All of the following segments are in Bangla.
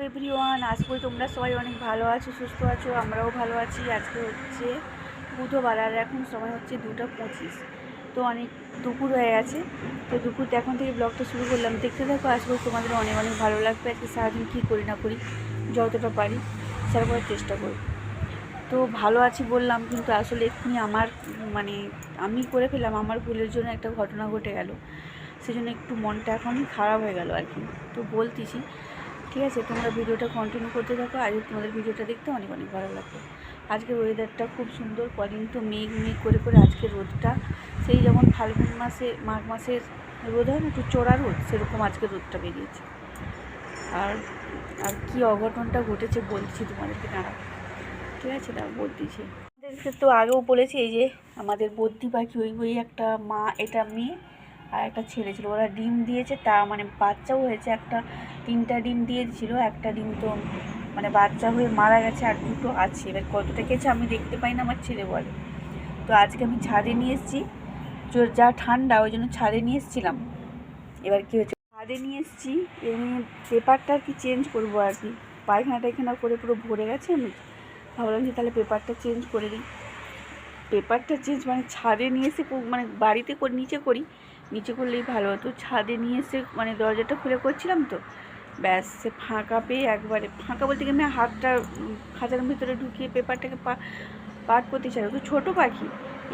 এভরিওয়ান, আশা করি তোমরা সবাই অনেক ভালো আছো, সুস্থ আছো। আমরাও ভালো আছি। আজকে হচ্ছে বুধবার আর এখন সময় হচ্ছে 2:25। তো অনেক দুপুর হয়ে গেছে। তো দুপুরটা এখন থেকে ব্লগটা শুরু করলাম। দেখতে থাকো, আশা করি তোমাদের অনেক অনেক ভালো লাগবে। আজকে সারাদিন কী করি না করি যতটা পারি শেয়ার করার চেষ্টা করি। তো ভালো আছি বললাম, কিন্তু আসলে এক্ষুনি আমার আমি করে ফেললাম, আমার ভুলের জন্য একটা ঘটনা ঘটে গেল। সেজন্য একটু মনটা এখনই খারাপ হয়ে গেল আর কি। তো বলতেছি, ঠিক আছে, তোমরা ভিডিওটা কন্টিনিউ করতে থাকো। আজ তোমাদের ভিডিওটা দেখতে অনেক অনেক ভালো লাগবে। আজকের ওয়েদারটা খুব সুন্দর। কদিন তো মেঘ মেঘ করে করে আজকে রোদটা সেই যেমন ফাল্গুন মাসে মাঘ মাসের রোদ হয় না, একটু চড়া রোদ, সেরকম আজকে রোদটা বেরিয়েছে। আর আর কী অঘটনটা ঘটেছে বলছি তোমাদেরকে, দাঁড়া, ঠিক আছে, দাঁড়া বলতেছি। আমাদেরকে তো আগেও বলেছি, এই যে আমাদের বদ্যি পাখি, ওই একটা মা, এটা মেয়ে আর একটা ছেলে ছিল। ওরা ডিম দিয়েছে, তা বাচ্চাও হয়েছে। 3টা ডিম দিয়েছিল, একটা ডিম তো বাচ্চা হয়ে মারা গেছে, আর 2টো আছে। এবার কতটা গেছে আমি দেখতে পাই না, আমার ছেলে বলে। তো আজকে আমি ছাদে নিয়ে এসেছি, যা ঠান্ডা ওই জন্য ছাদে নিয়ে এসেছিলাম। এবার কী হয়েছে, ছাদে নিয়ে এসেছি, এমনি পেপারটা আর কি চেঞ্জ করবো আর কি। পায়খানা টায়খানা করে পুরো ভরে গেছে। আমি ভাবলাম যে তাহলে পেপারটা চেঞ্জ করে দিই। পেপারটা চেঞ্জ ছাদে নিয়ে এসে বাড়িতে নিচে করলেই ভালো হতো। ছাদে নিয়ে এসে দরজাটা খুলে করছিলাম, তো ব্যাস সে ফাঁকা পেয়ে একবারে, ফাঁকা বলতে গেলে হাতটা খাঁচার ভিতরে ঢুকিয়ে পেপারটাকে পাট করতে চাই। তো ছোটো পাখি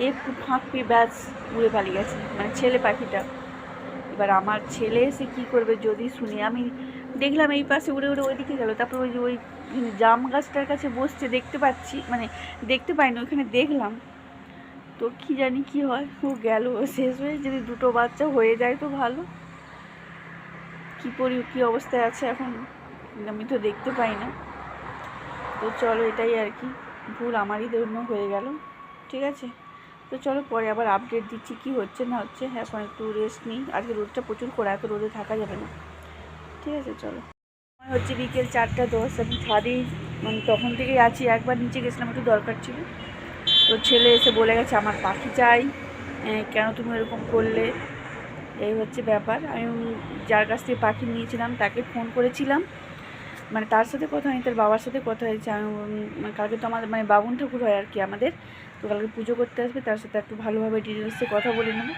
একটু ফাঁক পেয়ে ব্যাস উড়ে পালিয়ে গেছে, ছেলে পাখিটা। এবার আমার ছেলে এসে কী করবে যদি শুনি, আমি দেখলাম এই পাশে উড়ে উড়ে ওইদিকে গেল। তারপর ওই জাম গাছটার কাছে বসছে, দেখতে পাচ্ছি, দেখতে পাইনি, ওইখানে দেখলাম। তো কী জানি কী হয়, ও গেল শেষ হয়ে। যদি 2টো বাচ্চা হয়ে যায় তো ভালো। কী অবস্থায় আছে এখন আমি তো দেখতে পাই না। তো চলো, এটাই আর কি, ভুল আমারই জন্য হয়ে গেল, ঠিক আছে। তো চলো পরে আবার আপডেট দিচ্ছি কী হচ্ছে না হচ্ছে। এখন একটু রেস্ট নিই, আজকে রোদটা প্রচুর করে, এত রোদে থাকা যাবে না, ঠিক আছে। চলো, হচ্ছে বিকেল 4:10। আমি ছাদেই তখন থেকেই আছি। একবার নিচে গেছিলাম, একটু দরকার ছিল। তো ছেলে এসে বলে গেছে আমার পাখি চাই, কেন তুমি এরকম করলে, এই হচ্ছে ব্যাপার। আমি যার কাছ থেকে পাখি নিয়েছিলাম তাকে ফোন করেছিলাম, তার সাথে কথা হয়নি, তার বাবার সাথে কথা হয়েছে। আমি কালকে তো আমাদের বাবুন ঠাকুর হয় আর কি আমাদের, তো কালকে পুজো করতে আসবে, তার সাথে একটু ভালোভাবে ডিটেলসে কথা বলে নেব।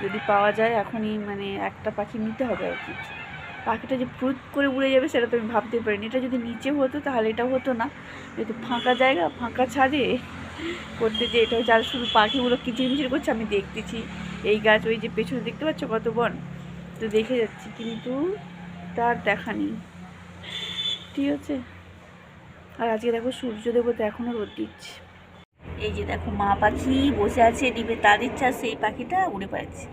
যদি পাওয়া যায় এখনই একটা পাখি নিতে হবে আর কি। পাখিটা যে ফুট করে উড়ে যাবে সেটা তো আমি ভাবতেই পারিনি। এটা যদি নিচে হতো তাহলে এটা হতো না, যেহেতু ফাঁকা জায়গা, ফাঁকা ছাদে করতে, যে এটা হচ্ছে। আর শুধু পাখিগুলো কিচিরমিচির করছে, আমি দেখতেছি। এই গাছ, ওই যে পেছনে দেখতে পাচ্ছ কত বন, তো দেখে যাচ্ছি, কিন্তু তার দেখা নেই, ঠিক আছে। আর আজকে দেখো সূর্য দেবতা এখনও রোদ দিচ্ছে। এই যে দেখো মা পাখি বসে আছে ডিবে, তার ইচ্ছা সেই পাখিটা উড়ে পাচ্ছে,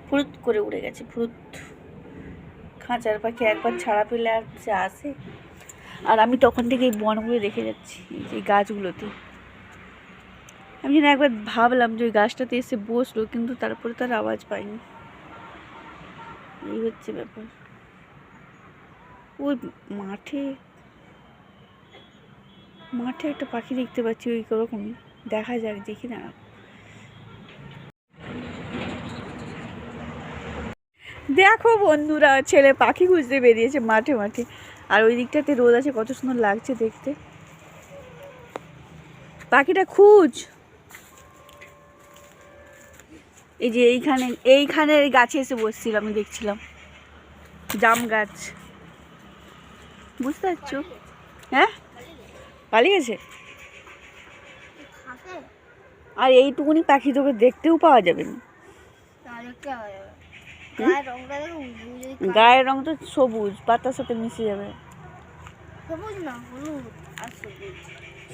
ফুরুত করে উড়ে গেছে, ফুরুত। খাঁচার পাখি একবার ছাড়া পেলে আর সে আসে। আর আমি তখন থেকে এই বনগুলো দেখে যাচ্ছি, এই গাছগুলোতে। আমি যেন একবার ভাবলাম যে ওই গাছটাতে এসে বসলো, কিন্তু তারপরে তার আওয়াজ পাইনি। এই হচ্ছে ব্যাপার। ওই মাঠে একটা পাখি দেখতে পাচ্ছি, ওই রকমই, দেখা যাক, দেখি না। দেখো বন্ধুরা, ছেলে পাখি খুঁজতে বেরিয়েছে মাঠে মাঠে, আর ওই দিকটাতে রোদ আছে, কত সুন্দর লাগছে দেখতে। পাখিটা খুঁজ। এই যে এইখানে গাছে এসে বসছিল, আমি দেখছিলাম, জাম গাছ, বুঝতে পারছো? হ্যাঁ, পালিয়ে গেছে। আর এইটুকুনি পাখি তোকে দেখতেও পাওয়া যাবে না। গায়ের রং তো সবুজ, পাতার সাথে মিশে যাবে, সবুজ না হলুদ আর সবুজ,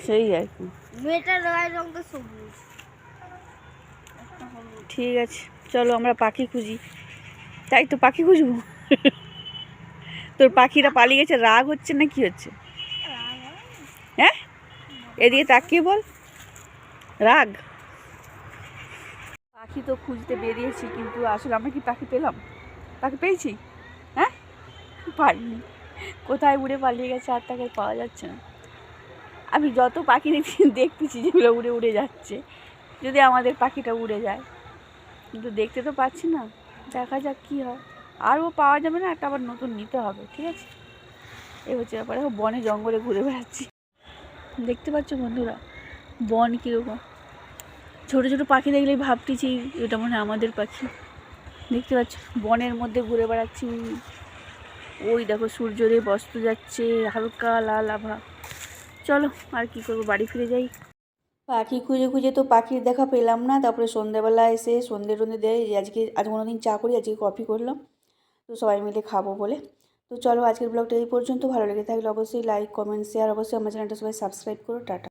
সেই আর কি। মেয়েটার গায়ের রং তো সবুজ। ঠিক আছে, চলো আমরা পাখি খুঁজি। তাই তো, পাখি খুঁজবো। তোর পাখিরা পালিয়ে গেছে, রাগ হচ্ছে না কি হচ্ছে? হ্যাঁ, এদিকে তাকিয়ে বল, রাগ। পাখি তো খুঁজতে বেরিয়েছি, কিন্তু আসলে আমরা কি পাখি পেলাম? পাখি পেয়েছি? হ্যাঁ, পাইনি। কোথায় উড়ে পালিয়ে গেছে, আর তাকে পাওয়া যাচ্ছে না। আমি যত পাখি দেখতেছি যেগুলো উড়ে উড়ে যাচ্ছে, যদি আমাদের পাখিটা উড়ে যায়, কিন্তু দেখতে তো পাচ্ছি না। দেখা যাক কী হয়। আর ও পাওয়া যাবে না, একটা আবার নতুন নিতে হবে, ঠিক আছে। এই হচ্ছে ব্যাপার। বনে জঙ্গলে ঘুরে বেড়াচ্ছি, দেখতে পাচ্ছ বন্ধুরা বন কীরকম। ছোটো ছোটো পাখি দেখলেই ভাবতেছি এটা মনে হয় আমাদের পাখি। দেখতে পাচ্ছ বনের মধ্যে ঘুরে বেড়াচ্ছি। ওই দেখো সূর্যোদয় অস্ত যাচ্ছে, হালকা লাল আভা। চলো আর কি করবো, বাড়ি ফিরে যাই। পাখি খুঁজে খুঁজে তো পাখির দেখা পেলাম না। তারপরে সন্ধ্যেবেলা এসে সন্ধ্যে দেয়, আজ কোনোদিন চা করি, আজকে কফি করলাম, তো সবাই মিলে খাবো বলে। তো চলো আজকের ব্লগটা এই পর্যন্ত। ভালো লেগে থাকলে অবশ্যই লাইক কমেন্ট শেয়ার, অবশ্যই আমার চ্যানেলটা সবাই সাবস্ক্রাইব করো। টাটা।